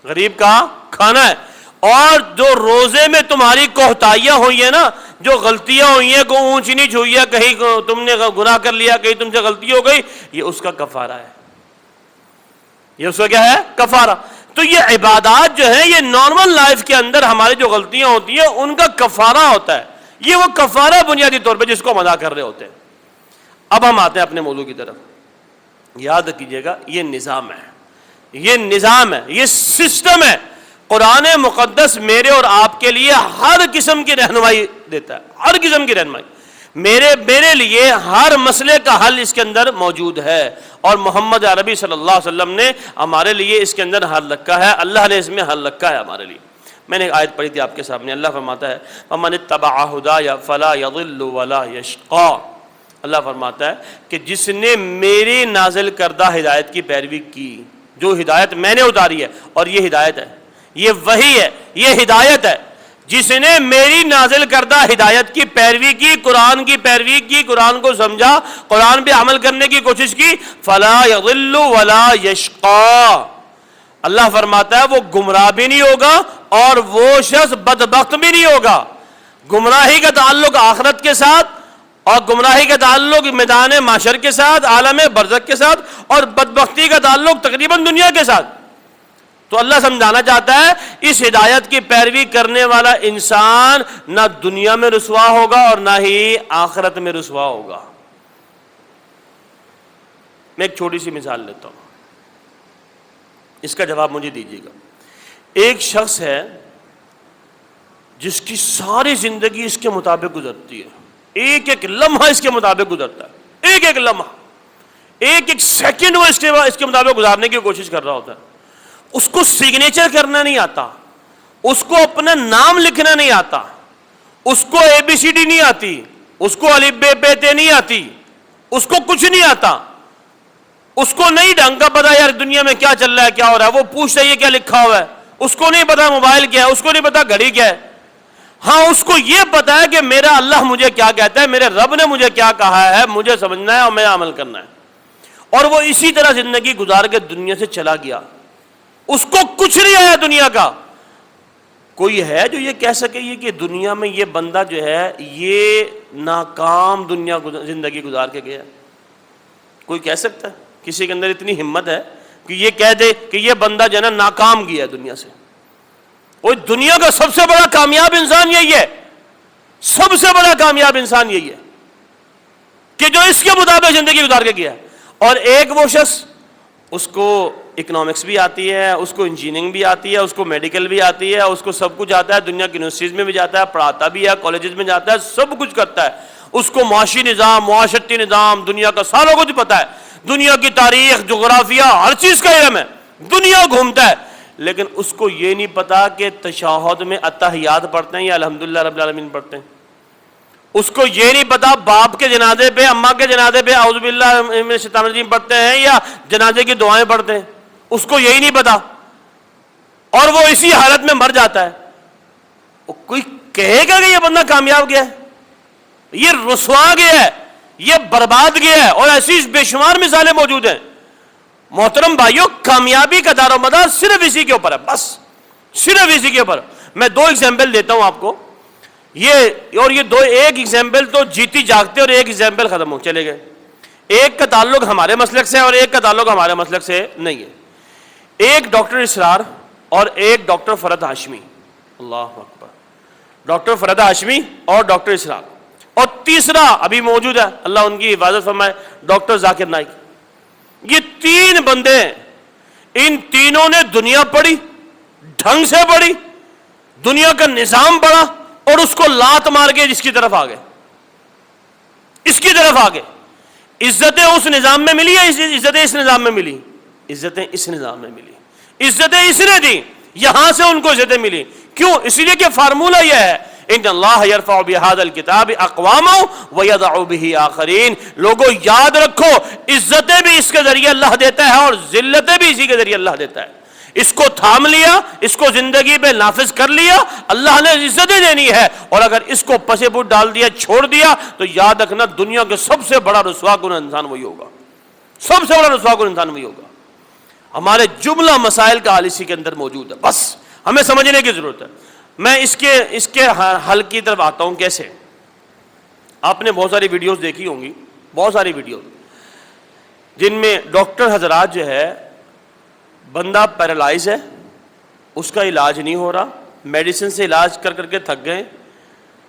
غریب کا کھانا ہے۔ اور جو روزے میں تمہاری کوتاہیاں ہوئی ہیں نا، جو غلطیاں ہوئی ہیں، کوئی اونچ نیچ ہوئی ہے، کہیں تم نے گناہ کر لیا، کہیں تم سے غلطی ہو گئی، یہ اس کا کفارہ ہے، یہ اس کا کیا ہے؟ کفارہ۔ تو یہ عبادات جو ہیں یہ نارمل لائف کے اندر ہماری جو غلطیاں ہوتی ہیں ان کا کفارہ ہوتا ہے، یہ وہ کفارہ بنیادی طور پہ جس کو ہم ادا کر رہے ہوتے ہیں۔ اب ہم آتے ہیں اپنے موضوع کی طرف۔ یاد رکھیے گا یہ نظام ہے، یہ نظام ہے، یہ سسٹم ہے۔ قرآن مقدس میرے اور آپ کے لیے ہر قسم کی رہنمائی دیتا ہے، ہر قسم کی رہنمائی۔ میرے لیے ہر مسئلے کا حل اس کے اندر موجود ہے، اور محمد عربی صلی اللہ علیہ وسلم نے ہمارے لیے اس کے اندر حل رکھا ہے، اللہ نے اس میں حل رکھا ہے ہمارے لیے۔ میں نے ایک آیت پڑھی تھی آپ کے سامنے، اللہ فرماتا ہے فَمَنِ اتَّبَعَ هُدَايَ فَلَا يَضِلُّ وَلَا يَشْقَىٰ۔ اللہ فرماتا ہے کہ جس نے میری نازل کردہ ہدایت کی پیروی کی، جو ہدایت میں نے اتاری ہے، اور یہ ہدایت ہے، یہ وحی ہے، یہ ہدایت ہے، جس نے میری نازل کردہ ہدایت کی پیروی کی، قرآن کی پیروی کی، قرآن کو سمجھا، قرآن پہ عمل کرنے کی کوشش کی، فلا یضل ولا یشقا، اللہ فرماتا ہے وہ گمراہ بھی نہیں ہوگا اور وہ شخص بدبخت بھی نہیں ہوگا۔ گمراہی کا تعلق آخرت کے ساتھ، اور گمراہی کا تعلق میدان معاشر کے ساتھ، عالم برزخ کے ساتھ، اور بدبختی کا تعلق تقریباً دنیا کے ساتھ۔ تو اللہ سمجھانا چاہتا ہے اس ہدایت کی پیروی کرنے والا انسان نہ دنیا میں رسوا ہوگا اور نہ ہی آخرت میں رسوا ہوگا۔ میں ایک چھوٹی سی مثال لیتا ہوں، اس کا جواب مجھے دیجیے گا۔ ایک شخص ہے جس کی ساری زندگی اس کے مطابق گزرتی ہے، ایک ایک لمحہ اس کے مطابق گزرتا ہے، ایک ایک لمحہ، ایک ایک سیکنڈ وہ اس کے مطابق گزارنے کی کوشش کر رہا ہوتا ہے۔ اس کو سگنیچر کرنا نہیں آتا، اس کو اپنا نام لکھنا نہیں آتا، اس کو اے بی سی ڈی نہیں آتی، اس کو الف ب پ ت نہیں آتی، اس کو کچھ نہیں آتا، اس کو نہیں ڈھنگ کا پتا یار دنیا میں کیا چل رہا ہے، کیا ہو رہا ہے، وہ پوچھتا ہے یہ کیا لکھا ہوا ہے، اس کو نہیں پتا موبائل کیا ہے، اس کو نہیں پتا گھڑی کیا ہے۔ ہاں اس کو یہ پتا ہے کہ میرا اللہ مجھے کیا کہتا ہے، میرے رب نے مجھے کیا کہا ہے، مجھے سمجھنا ہے اور میرا عمل کرنا ہے۔ اور وہ اسی طرح زندگی گزار کے دنیا سے چلا گیا، اس کو کچھ نہیں آیا دنیا کا۔ کوئی ہے جو یہ کہہ سکے یہ کہ دنیا میں یہ بندہ جو ہے یہ ناکام زندگی گزار کے گیا؟ کوئی کہہ سکتا ہے؟ کسی کے اندر اتنی ہمت ہے کہ یہ کہہ دے کہ یہ بندہ جو ہے نا ناکام گیا دنیا سے؟ وہ دنیا کا سب سے بڑا کامیاب انسان یہی ہے، سب سے بڑا کامیاب انسان یہی ہے کہ جو اس کے مطابق زندگی گزار کے گیا۔ اور ایک وہ شخص، اس کو اکنامکس بھی آتی ہے، اس کو انجینئرنگ بھی آتی ہے، اس کو میڈیکل بھی آتی ہے، اس کو سب کچھ آتا ہے، دنیا کی یونیورسٹیز میں بھی جاتا ہے، پڑھاتا بھی ہے، کالجز میں جاتا ہے، سب کچھ کرتا ہے، اس کو معاشی نظام، معاشرتی نظام، دنیا کا سارا کچھ پتا ہے، دنیا کی تاریخ، جغرافیہ، ہر چیز کا علم ہے، دنیا گھومتا ہے، لیکن اس کو یہ نہیں پتا کہ تشہد میں اتحیات پڑھتے ہیں یا الحمدللہ رب العالمین پڑھتے ہیں. اس کو یہ نہیں پتا باپ کے جنازے پہ اماں کے جنازے پہ اعوذ باللہ من الشیطان الرجیم پڑھتے ہیں یا جنازے کی دعائیں پڑھتے ہیں. اس کو یہی نہیں پتا اور وہ اسی حالت میں مر جاتا ہے. کوئی کہے گا کہ یہ بندہ کامیاب گیا ہے؟ یہ رسوا گیا ہے, یہ برباد گیا ہے. اور ایسی بے شمار مثالیں موجود ہیں. محترم بھائیوں, کامیابی کا دار و مدار صرف اسی کے اوپر ہے, بس صرف اسی کے اوپر. میں 2 ایگزامپل دیتا ہوں آپ کو. یہ دو, ایک ایگزامپل تو جیتی جاگتے اور ایک ایگزامپل ختم ہو چلے گئے. ایک کا تعلق ہمارے مسلک سے اور ایک کا تعلق ہمارے مسلک سے نہیں ہے. ایک ڈاکٹر اسرار اور ایک ڈاکٹر فرحت ہاشمی. اللہ اکبر. ڈاکٹر فرحت ہاشمی اور ڈاکٹر اسرار. اور تیسرا ابھی موجود ہے, اللہ ان کی حفاظت فرمائے, ڈاکٹر ذاکر نائک. یہ 3 بندے ہیں. ان تینوں نے دنیا پڑھی, ڈھنگ سے پڑھی, دنیا کا نظام پڑھا اور اس کو لات مار کے جس کی طرف آ گئے, اس کی طرف آ گئے. عزتیں اس نظام میں ملی یا عزتیں اس نظام میں ملی؟ عزتیں اس نظام میں ملی. عزتیں اس نے دی, یہاں سے ان کو عزتیں ملی. کیوں؟ اس لیے کہ فارمولہ یہ ہے, ان اللہ یرفع بہذا الکتاب اقواما ویضع بہ آخرین. لوگوں یاد رکھو, عزتیں بھی اس کے ذریعے اللہ دیتا ہے اور ذلتیں بھی اسی کے ذریعے اللہ دیتا ہے. اس کو تھام لیا, اس کو زندگی میں نافذ کر لیا, اللہ نے عزتیں دینی ہے. اور اگر اس کو پسے بٹ ڈال دیا, چھوڑ دیا, تو یاد رکھنا دنیا کے سب سے بڑا رسوا کن انسان وہی ہوگا. سب سے بڑا رسوا کن انسان وہی ہوگا. ہمارے جملہ مسائل کا حل اسی کے اندر موجود ہے, بس ہمیں سمجھنے کی ضرورت ہے. میں اس کے حل کی طرف آتا ہوں. کیسے؟ آپ نے بہت ساری ویڈیوز دیکھی ہوں گی, بہت ساری ویڈیوز جن میں ڈاکٹر حضرات جو ہے, بندہ پیرالائز ہے, اس کا علاج نہیں ہو رہا, میڈیسن سے علاج کر کر کے تھک گئے,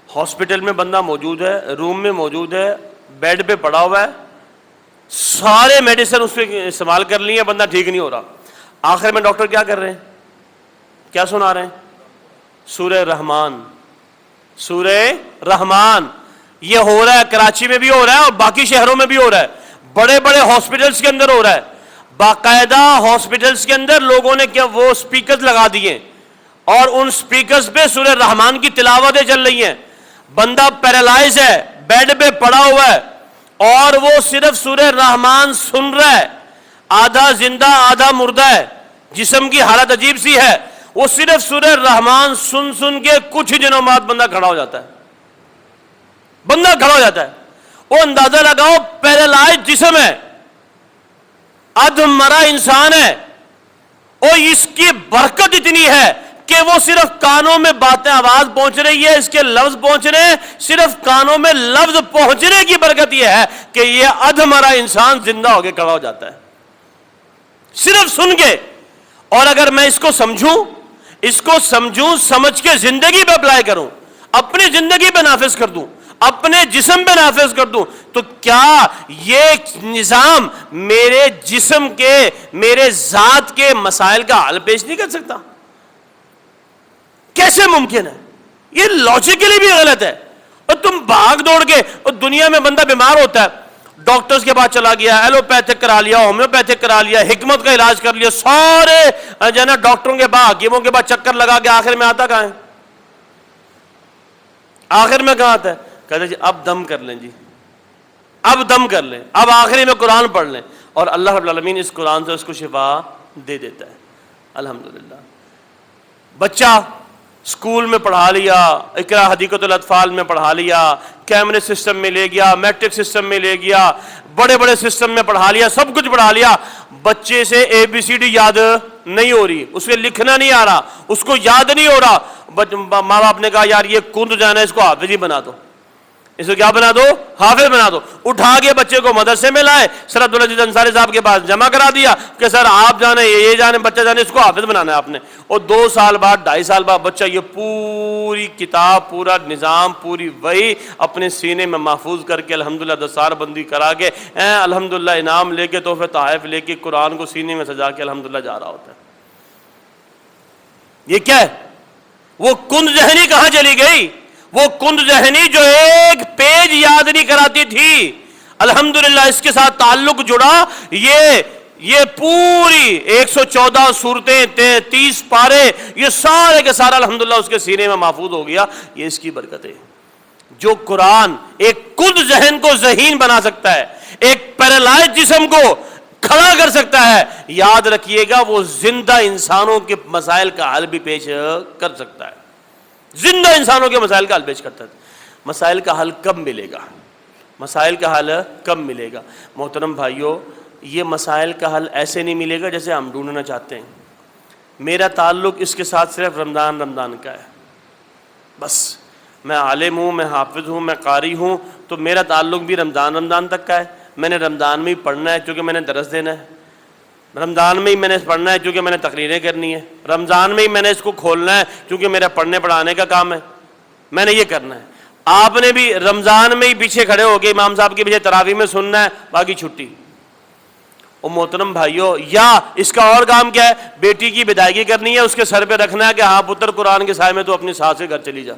ہاسپٹل میں بندہ موجود ہے, روم میں موجود ہے, بیڈ پہ پڑا ہوا ہے, سارے میڈیسن اس پہ استعمال کر لی ہیں, بندہ ٹھیک نہیں ہو رہا. آخر میں ڈاکٹر کیا کر رہے ہیں؟ کیا سنا رہے ہیں؟ سورہ رحمان. سورہ رحمان. یہ ہو رہا ہے, کراچی میں بھی ہو رہا ہے اور باقی شہروں میں بھی ہو رہا ہے, بڑے بڑے ہاسپٹلس کے اندر ہو رہا ہے. باقاعدہ ہاسپٹلس کے اندر لوگوں نے کیا وہ سپیکرز لگا دیے اور ان سپیکرز پہ سورہ رحمان کی تلاوتیں چل رہی ہیں. بندہ پیرالائز ہے, بیڈ پہ پڑا ہوا ہے اور وہ صرف سورہ رحمان سن رہا ہے. آدھا زندہ آدھا مردہ ہے, جسم کی حالت عجیب سی ہے. وہ صرف سورہ رحمان سن سن کے کچھ دنوں بعد بندہ کھڑا ہو جاتا ہے. بندہ کھڑا ہو جاتا ہے. وہ اندازہ لگاؤ, پیرالائز جسم ہے, ادھ مرا انسان ہے, اور اس کی برکت اتنی ہے کہ وہ صرف کانوں میں باتیں آواز پہنچ رہی ہے, اس کے لفظ پہنچ رہے ہیں. صرف کانوں میں لفظ پہنچنے کی برکت یہ ہے کہ یہ ادھ مرا انسان زندہ ہو کے کھڑا ہو جاتا ہے صرف سن کے. اور اگر میں اس کو سمجھوں, سمجھ کے زندگی پہ اپلائی کروں, اپنی زندگی پہ نافذ کر دوں, اپنے جسم پہ نافذ کر دوں, تو کیا یہ نظام میرے جسم کے, میرے ذات کے مسائل کا حل پیش نہیں کر سکتا؟ کیسے ممکن ہے؟ یہ لاجیکلی بھی غلط ہے. اور تم بھاگ دوڑ کے, اور دنیا میں بندہ بیمار ہوتا ہے, ڈاکٹرز کے پاس چلا گیا, ایلوپیتھک کرا لیا, ہومیوپیتھک کرا لیا, حکمت کا علاج کر لیا, سارے جو ہے نا ڈاکٹروں کے پاس, حکیموں کے پاس چکر لگا کے آخر میں آتا کہاں ہے؟ آخر میں کہاں آتا ہے؟ کہتے جی اب دم کر لیں, جی اب دم کر لیں, اب آخری میں قرآن پڑھ لیں, اور اللہ رب العالمین اس قرآن سے اس کو شفا دے دیتا ہے. الحمدللہ. بچہ اسکول میں پڑھا لیا, اقرا حدیقۃ الاطفال میں پڑھا لیا, کیمرے سسٹم میں لے گیا, میٹرک سسٹم میں لے گیا, بڑے بڑے سسٹم میں پڑھا لیا, سب کچھ پڑھا لیا. بچے سے ABCD یاد نہیں ہو رہی, اس سے لکھنا نہیں آ رہا, اس کو یاد نہیں ہو رہا. ماں باپ نے کہا یار یہ کند جانا ہے, اس کو حافظ ہی بنا دو, اس کو کیا بنا دو؟ حافظ بنا دو. اٹھا کے بچے کو مدرسے میں لائے, سر عبدالعزیز انصاری صاحب کے پاس جمع کرا دیا کہ سر آپ جانے, یہ جانے, بچہ جانے, اس کو حافظ بنانا ہے آپ نے. اور 2 سال بعد 2.5 سال بعد بچہ یہ پوری کتاب, پورا نظام, پوری وحی اپنے سینے میں محفوظ کر کے الحمدللہ دستار بندی کرا کے الحمدللہ انعام لے کے, تحفے تحائف لے کے, قرآن کو سینے میں سجا کے الحمدللہ جا رہا ہوتا ہے. یہ کیا ہے؟ وہ کند ذہنی کہاں چلی گئی؟ وہ کند ذہنی جو ایک پیج یاد نہیں کراتی تھی, الحمدللہ اس کے ساتھ تعلق جڑا, یہ یہ پوری 114 صورتیں 30 پارے یہ سارے کے سارا الحمدللہ اس کے سینے میں محفوظ ہو گیا. یہ اس کی برکت ہے. جو قرآن ایک کد ذہن کو ذہین بنا سکتا ہے, ایک پیرالائز جسم کو کھڑا کر سکتا ہے, یاد رکھیے گا وہ زندہ انسانوں کے مسائل کا حل بھی پیش کر سکتا ہے. زندہ انسانوں کے مسائل کا حل پیش کرتا ہے. مسائل کا حل کب ملے گا؟ مسائل کا حل کب ملے گا؟ محترم بھائیوں, یہ مسائل کا حل ایسے نہیں ملے گا جیسے ہم ڈھونڈنا چاہتے ہیں. میرا تعلق اس کے ساتھ صرف رمضان کا ہے. بس میں عالم ہوں, میں حافظ ہوں, میں قاری ہوں, تو میرا تعلق بھی رمضان تک کا ہے. میں نے رمضان میں ہی پڑھنا ہے کیونکہ میں نے درس دینا ہے. رمضان میں ہی میں نے پڑھنا ہے کیونکہ میں نے تقریریں کرنی ہے. رمضان میں ہی میں نے اس کو کھولنا ہے کیونکہ میرا پڑھنے پڑھانے کا کام ہے. میں نے یہ کرنا ہے. آپ نے بھی رمضان میں ہی پیچھے کھڑے ہو کے امام صاحب کے پیچھے تراویح میں سننا ہے, باقی چھٹی. اور محترم بھائیوں, یا اس کا اور کام کیا ہے؟ بیٹی کی بدائیگی کرنی ہے, اس کے سر پہ رکھنا ہے کہ ہاں پتر قرآن کے سائے میں تو اپنی ساس کے گھر چلی جا.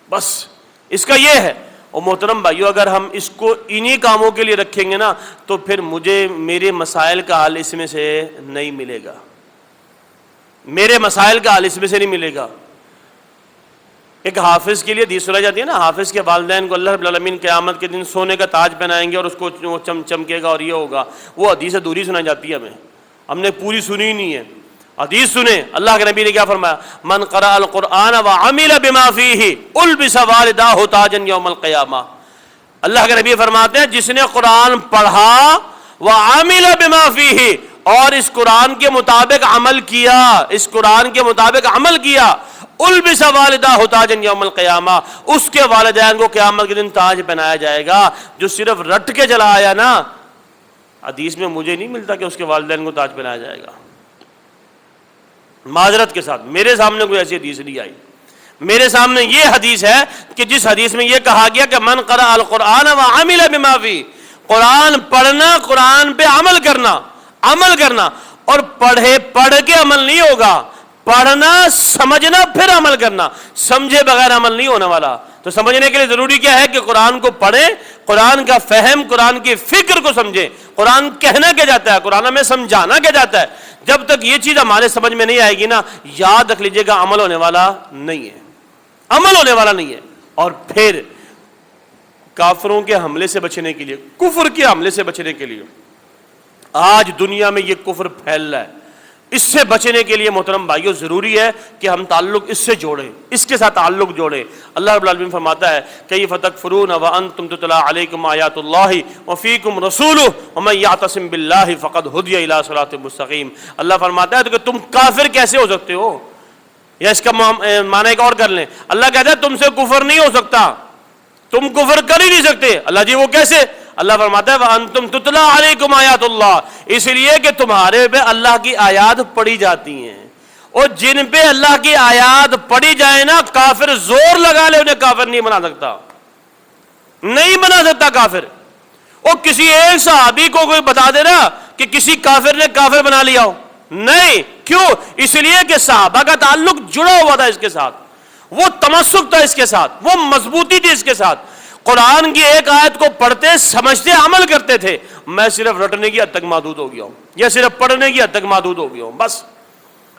بس اس کا یہ ہے. اور محترم بھائیو, اگر ہم اس کو انہی کاموں کے لیے رکھیں گے نا تو پھر مجھے میرے مسائل کا حل اس میں سے نہیں ملے گا. میرے مسائل کا حل اس میں سے نہیں ملے گا. ایک حافظ کے لیے حدیث سنائی جاتی ہے نا, حافظ کے والدین کو اللہ رب العالمین قیامت کے دن سونے کا تاج پہنائیں گے اور اس کو چمکے گا اور یہ ہوگا. وہ حدیث ادھوری سنائی جاتی ہے ہمیں, ہم نے پوری سنی ہی نہیں ہے. حدیث سنیں, اللہ کے نبی نے کیا فرمایا؟ من قرأ القرآن وعمل بما فیہ البس والداہ تاجا یوم القیامہ. اللہ کے نبی فرماتے ہیں جس نے قرآن پڑھا وعمل بما فیہ, اور اس قرآن کے مطابق عمل کیا, اس قرآن کے مطابق عمل کیا, البس والداہ تاجا یوم القیامہ, اس کے والدین کو قیامت کے دن تاج پہنایا جائے گا. جو صرف رٹ کے چلا آیا نا, حدیث میں مجھے نہیں ملتا کہ اس کے والدین کو تاج پہنایا جائے گا. معذرت کے ساتھ میرے سامنے کوئی ایسی حدیث نہیں آئی. میرے سامنے یہ حدیث ہے کہ جس حدیث میں یہ کہا گیا کہ من قرأ القرآن وعمل بما فیہ, قرآن پڑھنا, قرآن پہ عمل کرنا. اور پڑھ کے عمل نہیں ہوگا, پڑھنا سمجھنا پھر عمل کرنا. سمجھے بغیر عمل نہیں ہونے والا. تو سمجھنے کے لیے ضروری کیا ہے کہ قرآن کو پڑھیں, قرآن کا فہم, قرآن کی فکر کو سمجھیں. قرآن کہنا کیا جاتا ہے, قرآن ہمیں سمجھانا کیا جاتا ہے. جب تک یہ چیز ہمارے سمجھ میں نہیں آئے گی نا, یاد رکھ لیجئے گا عمل ہونے والا نہیں ہے. عمل ہونے والا نہیں ہے. اور پھر کافروں کے حملے سے بچنے کے لیے, کفر کے حملے سے بچنے کے لیے, آج دنیا میں یہ کفر پھیل رہا ہے, اس سے بچنے کے لیے محترم بھائیوں ضروری ہے کہ ہم تعلق اس سے جوڑیں, اس کے ساتھ تعلق جوڑیں. اللہ رب العالمین فرماتا ہے کیف تکفرون وانتم تتلی علیکم آیات اللہ وفیکم رسولہ ومن یعتصم باللہ فقد ہدی الی صراط مستقیم. اللہ فرماتا ہے تو کہ تم کافر کیسے ہو سکتے ہو, یا اس کا معنی ایک اور کر لیں, اللہ کہتا ہے تم سے کفر نہیں ہو سکتا, تم کفر کر ہی نہیں سکتے. اللہ جی وہ کیسے؟ اللہ فرماتا ہے وَأَنْتُمْ تُتْلَى عَلَيْكُمْ آیات اللہ, اس لیے کہ تمہارے پہ اللہ کی آیات پڑھی جاتی ہیں. اور جن پہ اللہ کی آیات پڑھی جائے نا, کافر زور لگا لے انہیں کافر نہیں بنا سکتا, نہیں بنا سکتا کافر. اور کسی ایک صحابی کو کوئی بتا دے نا کہ کسی کافر نے کافر بنا لیا ہو, نہیں. کیوں؟ اس لیے کہ صحابہ کا تعلق جڑا ہوا تھا اس کے ساتھ, وہ تمسک تھا اس کے ساتھ, وہ مضبوطی تھی اس کے ساتھ. قرآن کی ایک آیت کو پڑھتے, سمجھتے, عمل کرتے تھے. میں صرف رٹنے کی حد تک محدود ہو گیا ہوں, یا صرف پڑھنے کی حد تک محدود ہو گیا ہوں. بس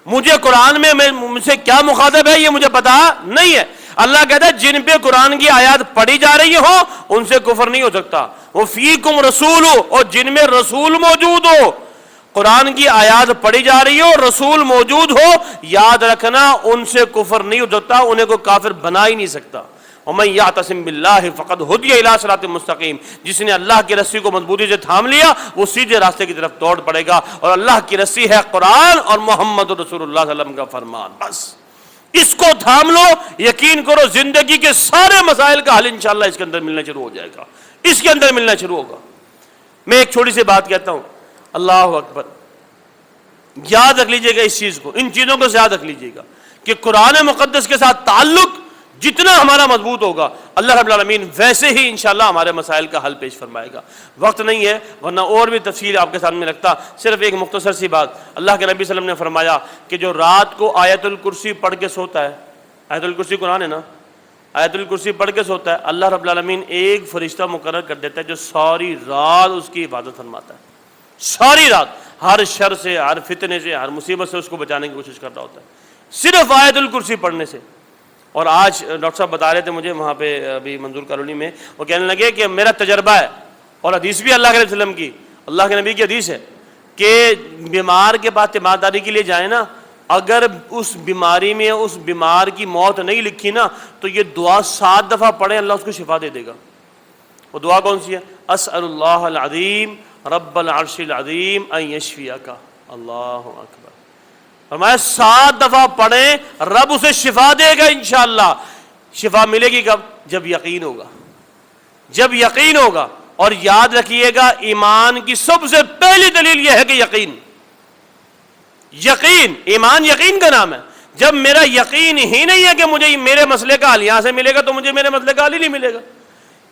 مجھے قرآن میں مجھ سے کیا مخاطب ہے یہ مجھے پتا نہیں ہے. اللہ کہتا ہے جن پہ قرآن کی آیات پڑھی جا رہی ہو ان سے کفر نہیں ہو سکتا. وہ فیکم رسول ہو, اور جن میں رسول موجود ہو, قرآن کی آیات پڑھی جا رہی ہو, رسول موجود ہو, یاد رکھنا ان سے کفر نہیں ہو سکتا, انہیں کوئی کافر بنا ہی نہیں سکتا. وَمَن يَعْتَصِم بِاللَّهِ فَقَدْ هُدِيَ إِلَىٰ صِرَاطٍ مُسْتَقِيمٍ, جس نے اللہ کی رسی کو مضبوطی سے تھام لیا وہ سیدھے راستے کی طرف دوڑ پڑے گا. اور اللہ کی رسی ہے قرآن اور محمد رسول اللہ صلی اللہ علیہ وسلم کا فرمان. بس اس کو تھام لو, یقین کرو زندگی کے سارے مسائل کا حل انشاءاللہ اس کے اندر ملنا شروع ہو جائے گا, اس کے اندر ملنا شروع ہوگا. میں ایک چھوٹی سی بات کہتا ہوں, اللہ اکبر, یاد رکھ لیجئے گا اس چیز کو, ان چیزوں کو یاد رکھ لیجئے گا کہ قرآن مقدس کے ساتھ تعلق جتنا ہمارا مضبوط ہوگا, اللہ رب العالمین ویسے ہی انشاءاللہ ہمارے مسائل کا حل پیش فرمائے گا. وقت نہیں ہے ورنہ اور بھی تفصیل آپ کے سامنے رکھتا. صرف ایک مختصر سی بات, اللہ کے نبی صلی اللہ علیہ وسلم نے فرمایا کہ جو رات کو آیت الکرسی پڑھ کے سوتا ہے, آیت الکرسی قرآن ہے نا, آیت الکرسی پڑھ کے سوتا ہے, اللہ رب العالمین ایک فرشتہ مقرر کر دیتا ہے جو ساری رات اس کی حفاظت فرماتا ہے. ساری رات ہر شر سے، ہر فتنے سے، ہر مصیبت سے اس کو بچانے کی کوشش کر رہا ہوتا ہے صرف آیت الکرسی پڑھنے سے۔ اور آج ڈاکٹر صاحب بتا رہے تھے مجھے وہاں پہ ابھی منظور کالونی میں، وہ کہنے لگے کہ میرا تجربہ ہے، اور حدیث بھی اللہ کے نبی صلی اللہ علیہ وسلم کی، اللہ کے نبی کی حدیث ہے کہ بیمار کے پاس تیمارداری کے لیے جائیں نا، اگر اس بیماری میں اس بیمار کی موت نہیں لکھی نا تو یہ دعا 7 دفعہ پڑھیں، اللہ اس کو شفا دے دے گا۔ وہ دعا کون سی ہے؟ اسأل اللہ العظیم رب العرش العظیم ان یشفیک۔ اللہ اکبر، فرمایا 7 دفعہ پڑھیں، رب اسے شفا دے گا انشاءاللہ۔ شفا ملے گی کب؟ جب یقین ہوگا، جب یقین ہوگا۔ اور یاد رکھیے گا، ایمان کی سب سے پہلی دلیل یہ ہے کہ یقین، یقین، ایمان یقین کا نام ہے۔ جب میرا یقین ہی نہیں ہے کہ مجھے میرے مسئلے کا حل یہاں سے ملے گا تو مجھے میرے مسئلے کا حل ہی نہیں ملے گا۔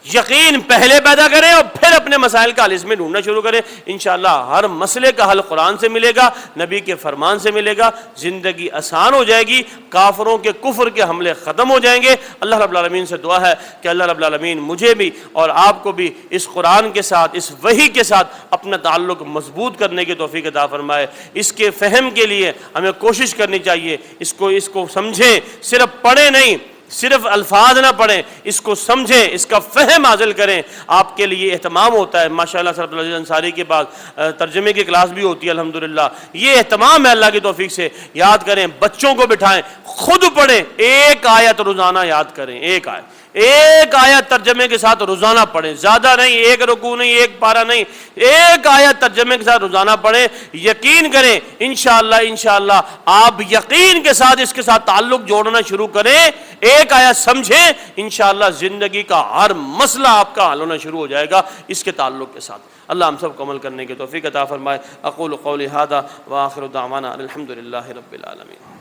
یقین پہلے پیدا کریں اور پھر اپنے مسائل کا حل اس میں ڈھونڈنا شروع کریں، انشاءاللہ ہر مسئلے کا حل قرآن سے ملے گا، نبی کے فرمان سے ملے گا، زندگی آسان ہو جائے گی، کافروں کے کفر کے حملے ختم ہو جائیں گے۔ اللہ رب العالمین سے دعا ہے کہ اللہ رب العالمین مجھے بھی اور آپ کو بھی اس قرآن کے ساتھ، اس وحی کے ساتھ اپنا تعلق مضبوط کرنے کی توفیق عطا فرمائے۔ اس کے فہم کے لیے ہمیں کوشش کرنی چاہیے، اس کو سمجھیں، صرف پڑھیں نہیں، صرف الفاظ نہ پڑھیں، اس کو سمجھیں، اس کا فہم حاصل کریں۔ آپ کے لیے اہتمام ہوتا ہے، ماشاءاللہ سر عبدالعزیز انصاری کے پاس ترجمے کی کلاس بھی ہوتی ہے الحمدللہ، یہ اہتمام ہے اللہ کی توفیق سے۔ یاد کریں، بچوں کو بٹھائیں، خود پڑھیں، ایک آیت روزانہ یاد کریں، ایک آیت ترجمے کے ساتھ روزانہ پڑھیں، زیادہ نہیں، ایک رکوع نہیں، ایک پارہ نہیں، ایک آیت ترجمے کے ساتھ روزانہ پڑھیں۔ یقین کریں انشاءاللہ آپ یقین کے ساتھ اس کے ساتھ تعلق جوڑنا شروع کریں، ایک آیت سمجھیں، انشاءاللہ زندگی کا ہر مسئلہ آپ کا حل ہونا شروع ہو جائے گا اس کے تعلق کے ساتھ۔ اللہ ہم سب کو عمل کرنے کی توفیق عطا فرمائے۔ اقول قولی ھذا وآخر دعوانا الحمدللہ رب العالمین۔